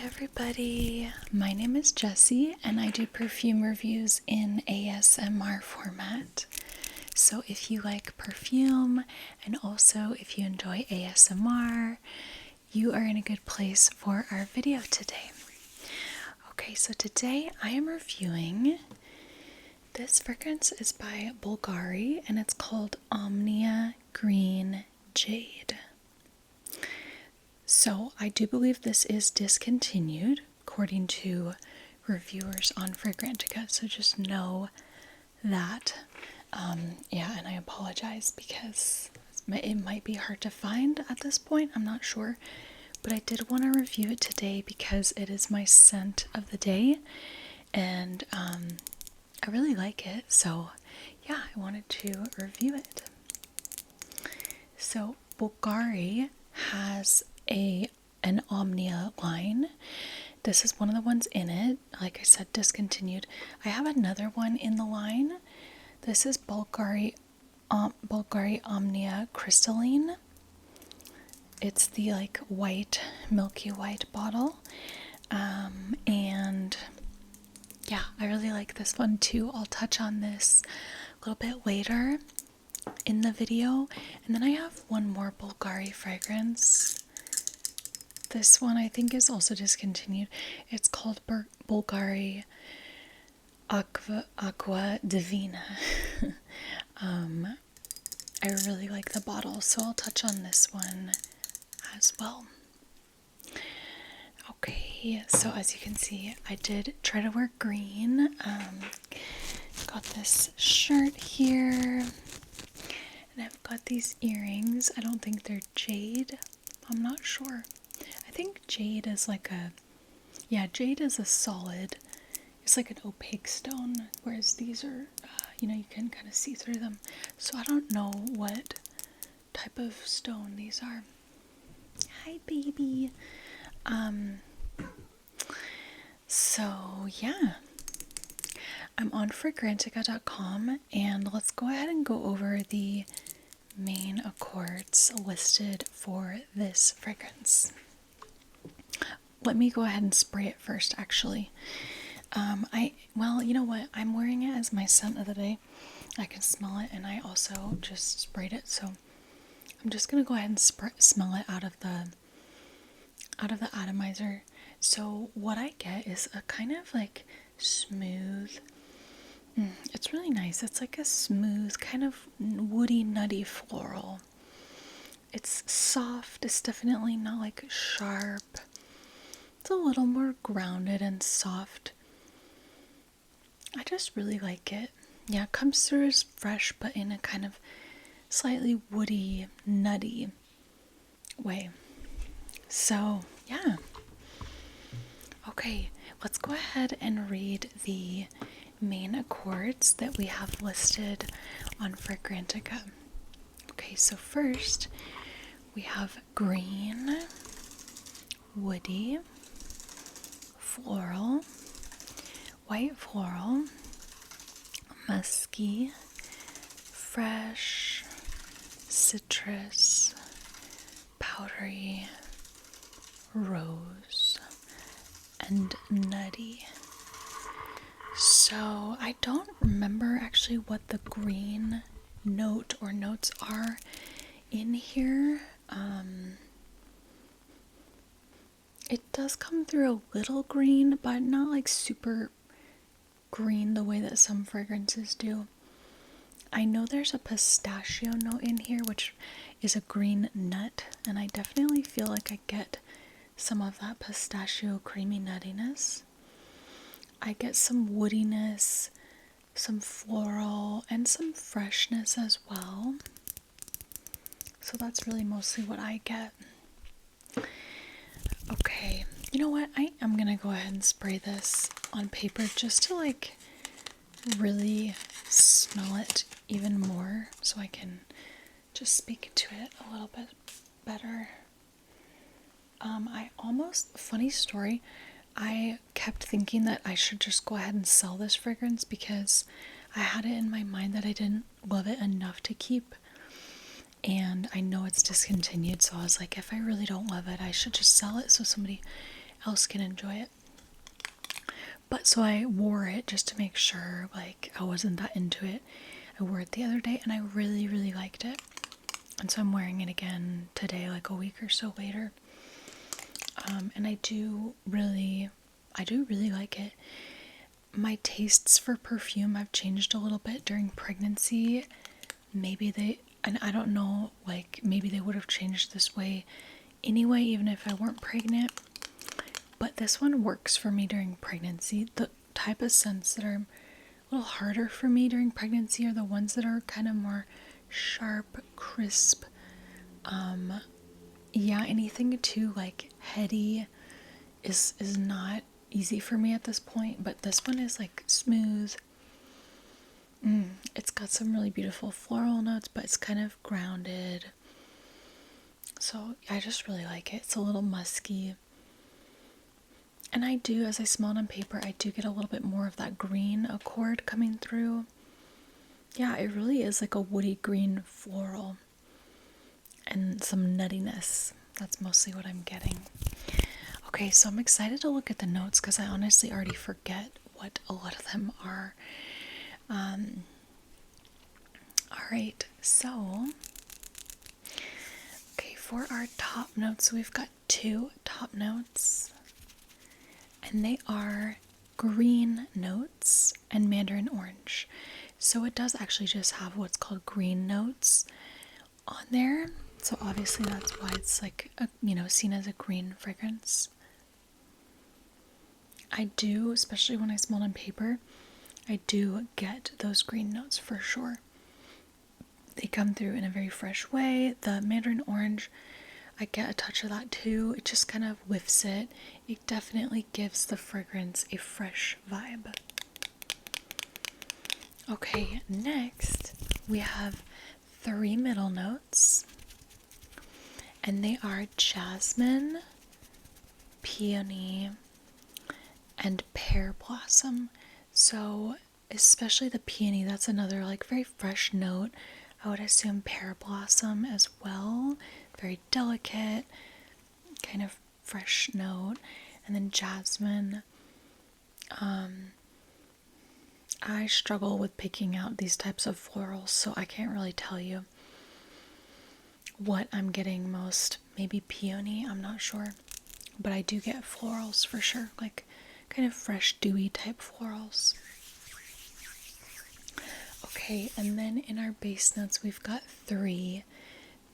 everybody, my name is Jessie and I do perfume reviews in ASMR format. So if you like perfume and also if you enjoy ASMR, you are in a good place for our video today. Okay, so today I am reviewing, this fragrance is by Bvlgari and it's called Omnia Green Jade. So I do believe this is discontinued according to reviewers on Fragrantica, so just know that. Yeah, and I apologize because it might be hard to find at this point, I'm not sure, but I did want to review it today because it is my scent of the day and I really like it, so yeah, I wanted to review it. So Bvlgari has an Omnia line. This is one of the ones in it. Like I said, discontinued. I have another one in the line. This is Bvlgari Omnia Crystalline. It's the like white, milky white bottle. And yeah, I really like this one too. I'll touch on this a little bit later in the video. And then I have one more Bvlgari fragrance. This one I think is also discontinued. It's called Bvlgari Aqua Divina. I really like the bottle, so I'll touch on this one as well. Okay, so as you can see, I did try to wear green. Got this shirt here, and I've got these earrings. I don't think they're jade. I'm not sure. I think jade is like jade is a solid, it's like an opaque stone, whereas these are, you can kind of see through them. So I don't know what type of stone these are. Hi, baby. So yeah, I'm on Fragrantica.com, and let's go ahead and go over the main accords listed for this fragrance. Let me go ahead and spray it first, actually. Well, you know what? I'm wearing it as my scent of the day. I can smell it, and I also just sprayed it, so I'm just gonna go ahead and smell it out of the atomizer. So what I get is a kind of like smooth, it's really nice. It's like a smooth, kind of woody, nutty floral. It's soft. It's definitely not like sharp. It's a little more grounded and soft. I just really like it. Yeah, it comes through as fresh, but in a kind of slightly woody, nutty way. So, yeah. Okay, let's go ahead and read the main accords that we have listed on Fragrantica. Okay, so first we have green, woody, floral, white floral, musky, fresh, citrus, powdery, rose, and nutty. So I don't remember actually what the green note or notes are in here. It does come through a little green, but not like super green the way that some fragrances do. I know there's a pistachio note in here, which is a green nut, and I definitely feel like I get some of that pistachio creamy nuttiness. I get some woodiness, some floral, and some freshness as well. So that's really mostly what I get. Okay, you know what? I am gonna go ahead and spray this on paper just to like really smell it even more so I can just speak to it a little bit better. Funny story, I kept thinking that I should just go ahead and sell this fragrance because I had it in my mind that I didn't love it enough to keep. And I know it's discontinued, so I was like, if I really don't love it, I should just sell it so somebody else can enjoy it. But so I wore it just to make sure like I wasn't that into it. I wore it the other day and I really, really liked it. And so I'm wearing it again today, like a week or so later. And I do really like it. My tastes for perfume have changed a little bit during pregnancy. And I don't know, like maybe they would have changed this way anyway, even if I weren't pregnant. But this one works for me during pregnancy. The type of scents that are a little harder for me during pregnancy are the ones that are kind of more sharp, crisp. Yeah, anything too like heady is not easy for me at this point, but this one is like smooth. It's got some really beautiful floral notes, but it's kind of grounded. So I just really like it. It's a little musky. And I do, as I smell it on paper, I do get a little bit more of that green accord coming through. Yeah, it really is like a woody green floral. And some nuttiness. That's mostly what I'm getting. Okay, so I'm excited to look at the notes because I honestly already forget what a lot of them are. Alright, so okay, for our top notes, we've got 2 top notes. And they are green notes and mandarin orange. So it does actually just have what's called green notes on there. So obviously that's why it's like, seen as a green fragrance. I do, especially when I smell it on paper, I do get those green notes for sure. They come through in a very fresh way. The mandarin orange, I get a touch of that too. It just kind of whiffs it. It definitely gives the fragrance a fresh vibe. Okay, next we have 3 middle notes. And they are jasmine, peony, and pear blossom. So especially the peony, that's another like very fresh note. I would assume pear blossom as well. Very delicate, kind of fresh note. And then jasmine. I struggle with picking out these types of florals, so I can't really tell you what I'm getting most. Maybe peony, I'm not sure. But I do get florals for sure, like kind of fresh, dewy type florals. Okay, and then in our base notes, we've got 3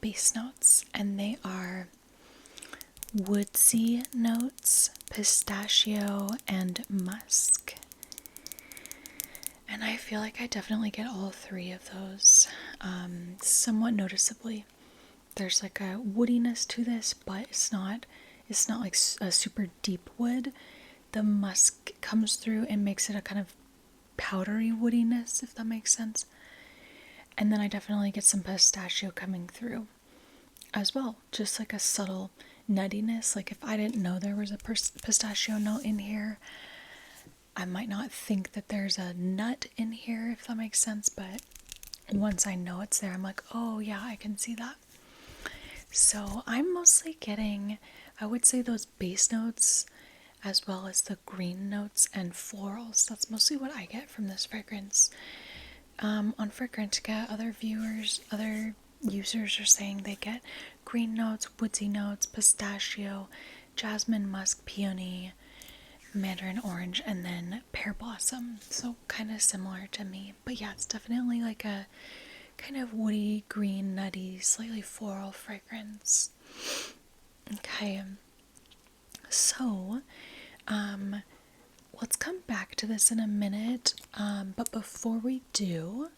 base notes, and they are woodsy notes, pistachio, and musk. And I feel like I definitely get all 3 of those, somewhat noticeably. There's like a woodiness to this, but it's not like a super deep wood. The musk comes through and makes it a kind of powdery woodiness, if that makes sense. And then I definitely get some pistachio coming through as well, just like a subtle nuttiness. Like if I didn't know there was a pistachio note in here, I might not think that there's a nut in here, if that makes sense, but once I know it's there, I'm like, oh yeah, I can see that. So I'm mostly getting, I would say, those base notes as well as the green notes and florals. That's mostly what I get from this fragrance. On Fragrantica, other users are saying they get green notes, woodsy notes, pistachio, jasmine, musk, peony, mandarin orange, and then pear blossom. So kind of similar to me. But yeah, it's definitely like a kind of woody, green, nutty, slightly floral fragrance. Okay. So, let's come back to this in a minute. But before we do,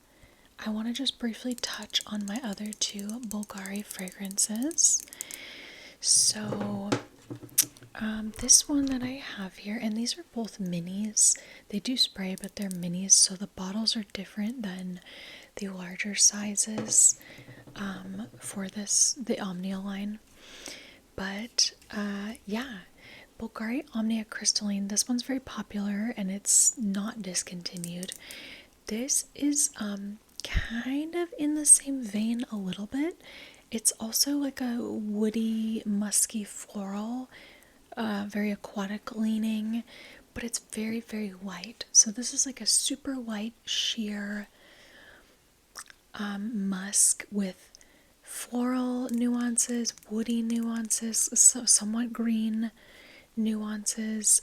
I want to just briefly touch on my other 2 Bvlgari fragrances. So, this one that I have here, and these are both minis. They do spray, but they're minis, so the bottles are different than the larger sizes for the Omnia line. But yeah, Bvlgari Omnia Crystalline. This one's very popular and it's not discontinued. This is kind of in the same vein a little bit. It's also like a woody, musky floral very aquatic leaning, but it's very, very white. So this is like a super white sheer musk with floral nuances, woody nuances, somewhat green nuances.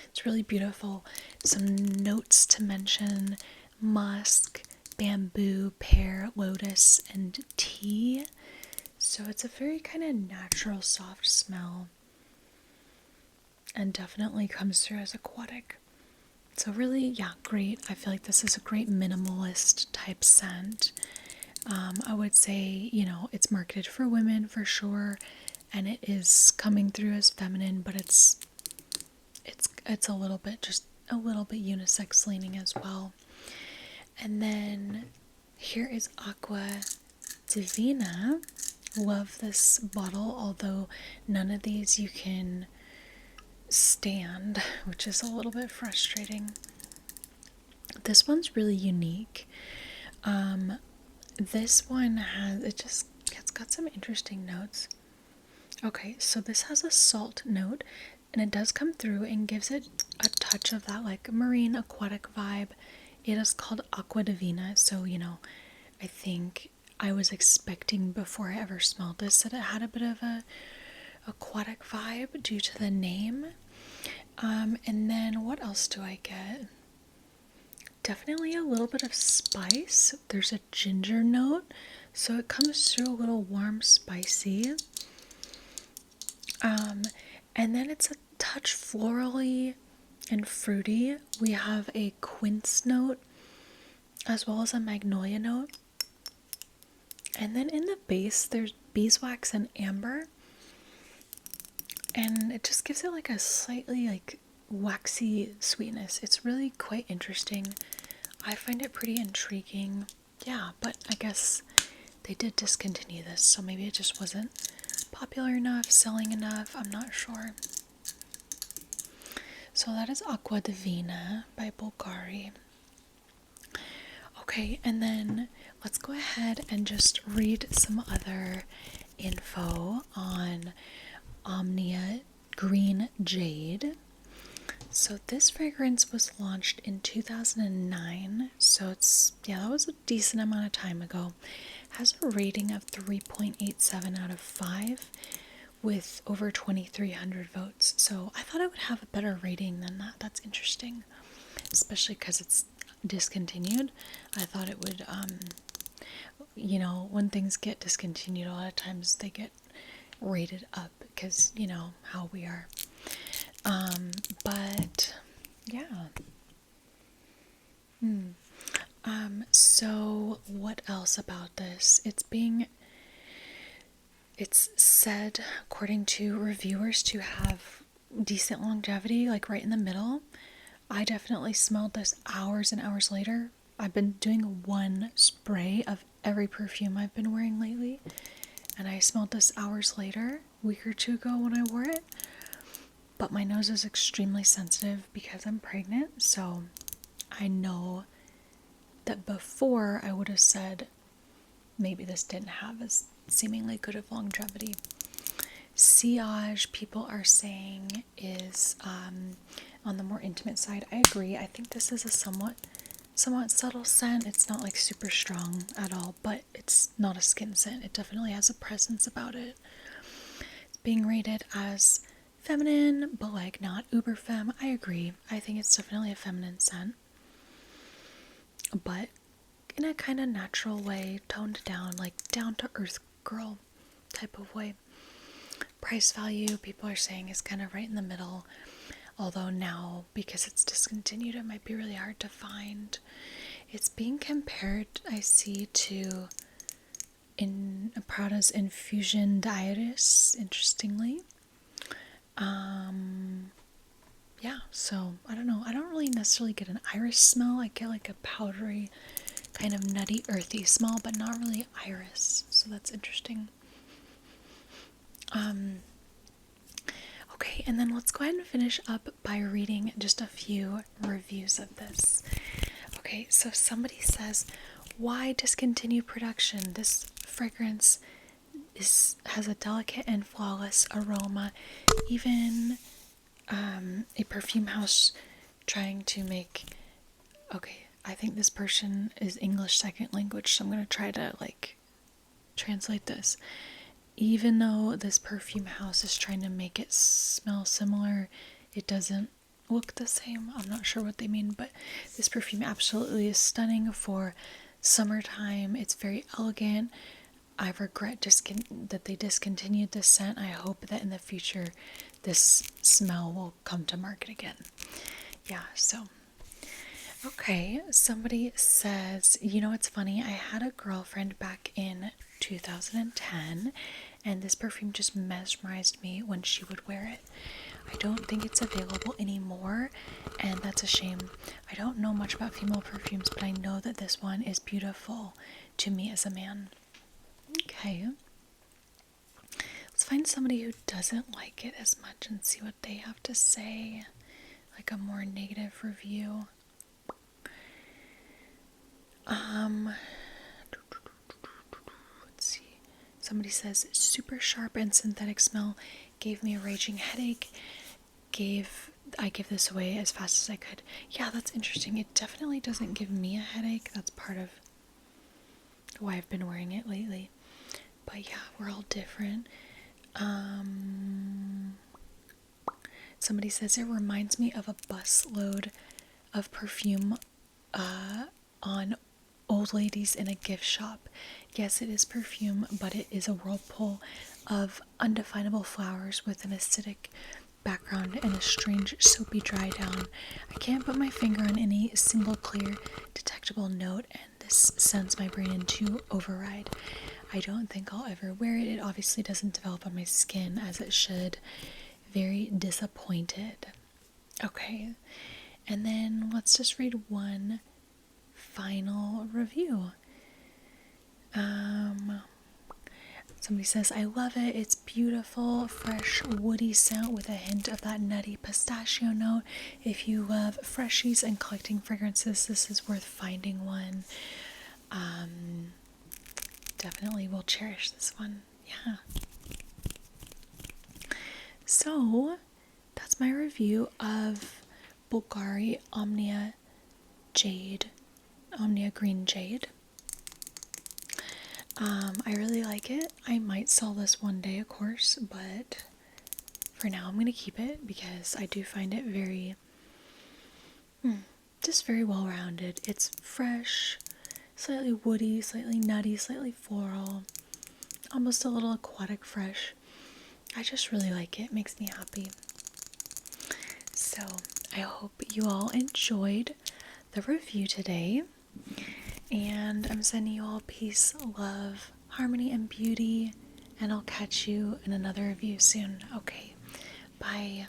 It's really beautiful. Some notes to mention: musk, bamboo, pear, lotus, and tea. So it's a very kind of natural, soft smell, and definitely comes through as aquatic. So really, yeah, great. I feel like this is a great minimalist type scent. I would say, it's marketed for women for sure, and it is coming through as feminine, but it's a little bit, just a little bit unisex leaning as well. And then here is Aqua Divina. Love this bottle, although none of these you can stand, which is a little bit frustrating. This one's really unique. This one it's got some interesting notes. Okay, so this has a salt note, and it does come through and gives it a touch of that like marine aquatic vibe. It is called Aqua Divina, so I think I was expecting before I ever smelled this that it had a bit of a aquatic vibe due to the name. And then what else do I get? Definitely a little bit of spice. There's a ginger note, so it comes through a little warm, spicy. And then it's a touch florally and fruity. We have a quince note as well as a magnolia note. And then in the base, there's beeswax and amber. And it just gives it like a slightly like waxy sweetness. It's really quite interesting. I find it pretty intriguing. Yeah, but I guess they did discontinue this, so maybe it just wasn't popular enough, selling enough, I'm not sure. So that is Aqua Divina by Bvlgari. Okay, and then let's go ahead and just read some other info on Omnia Green Jade. So this fragrance was launched in 2009, so that was a decent amount of time ago. Has a rating of 3.87 out of 5 with over 2,300 votes. So I thought I would have a better rating than that. That's interesting, especially because it's discontinued. I thought it would, when things get discontinued, a lot of times they get rated up because, how we are. But yeah. So what else about this? It's said, according to reviewers, to have decent longevity, like right in the middle. I definitely smelled this hours and hours later. I've been doing one spray of every perfume I've been wearing lately, and I smelled this hours later, a week or two ago when I wore it. But my nose is extremely sensitive because I'm pregnant, so I know that before I would have said maybe this didn't have as seemingly good of longevity. Sillage, people are saying, is on the more intimate side. I agree. I think this is a somewhat subtle scent. It's not like super strong at all, but it's not a skin scent. It definitely has a presence about it. It's being rated as feminine, but like not uber femme. I agree. I think it's definitely a feminine scent, but in a kind of natural way, toned down, like down to earth girl type of way. Price value, people are saying, is kind of right in the middle, although now, because it's discontinued, it might be really hard to find. It's being compared, I see, to Prada's Infusion Diaris, interestingly. Yeah, so I don't know. I don't really necessarily get an iris smell. I get like a powdery, kind of nutty, earthy smell, but not really iris. So that's interesting. Okay, and then let's go ahead and finish up by reading just a few reviews of this. Okay, so somebody says, why discontinue production? This fragrance has a delicate and flawless aroma. Even a perfume house trying to make, okay, I think this person is English second language, so I'm going to try to like translate this. Even though this perfume house is trying to make it smell similar, it doesn't look the same. I'm not sure what they mean, but this perfume absolutely is stunning for summertime. It's very elegant. I regret that they discontinued this scent. I hope that in the future this smell will come to market again. Yeah, so. Okay, somebody says, you know, it's funny. I had a girlfriend back in 2010, and this perfume just mesmerized me when she would wear it. I don't think it's available anymore, and that's a shame. I don't know much about female perfumes, but I know that this one is beautiful to me as a man. Okay. Let's find somebody who doesn't like it as much and see what they have to say. Like a more negative review. Let's see. Somebody says, super sharp and synthetic smell, gave me a raging headache. I give this away as fast as I could. Yeah, that's interesting. It definitely doesn't give me a headache. That's part of why I've been wearing it lately. But yeah, we're all different. Somebody says it reminds me of a busload of perfume on old ladies in a gift shop. Yes, it is perfume, but it is a whirlpool of undefinable flowers with an acidic background and a strange soapy dry down. I can't put my finger on any single clear detectable note, and this sends my brain into override. I don't think I'll ever wear it. It obviously doesn't develop on my skin as it should. Very disappointed. Okay, and then let's just read one final review. Somebody says, I love it. It's beautiful, fresh, woody scent with a hint of that nutty pistachio note. If you love freshies and collecting fragrances, this is worth finding one. Definitely will cherish this one. Yeah. So, that's my review of Bvlgari Omnia Jade. Omnia Green Jade. I really like it. I might sell this one day, of course, but for now I'm going to keep it because I do find it very, just very well-rounded. It's fresh, slightly woody, slightly nutty, slightly floral, almost a little aquatic fresh. I just really like it. It makes me happy. So I hope you all enjoyed the review today. And I'm sending you all peace, love, harmony, and beauty. And I'll catch you in another review soon. Okay, bye.